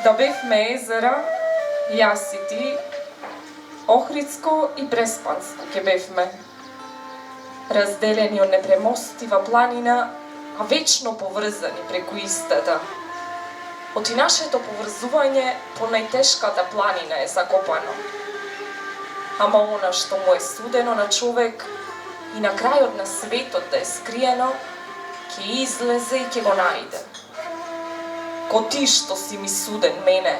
Да бевме езера, јас и ти, Охридско и Преспанско ке бевме. Разделени од непремостива планина, а вечно поврзани преку истата. Оти нашето поврзување по најтешката планина е закопано. Ама она што му е судено на човек и на крајот на светот да е скриено, ќе излезе и ќе го најде. Ко ти што си ми суден мене,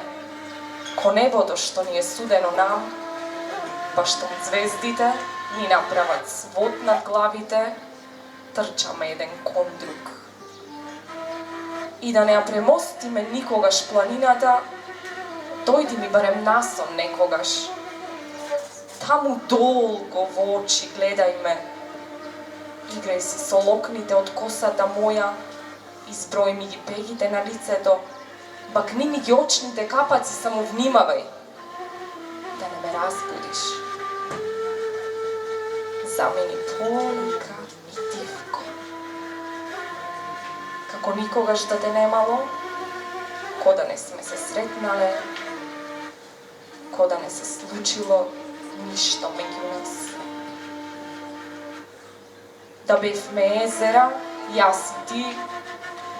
ко небото што ни е судено нам, па што звездите ни направат свод над главите, трчаме еден кон друг. И да не ја премостиме никогаш планината, дојди ми барем насон некогаш. Таму долго во очи гледај ме, играј си со локните од косата моја, изброј ми ги пегите на лицето, бакни ми ги очните капаци, само внимавај, да не ме разбудиш. Замени полника и тивко. Како никогаш да те немало, ко да не сме се сретнале, ко да не се случило ништо меѓу нас. Да бевме езера, јас и ти,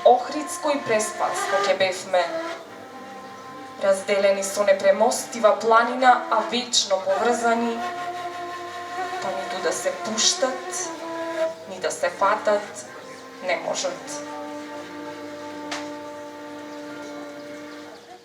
Охридско и Преспанско ке бевме. Разделени со непремостива планина, а вечно поврзани, па ниту да се пуштат, ни да се фатат не можат.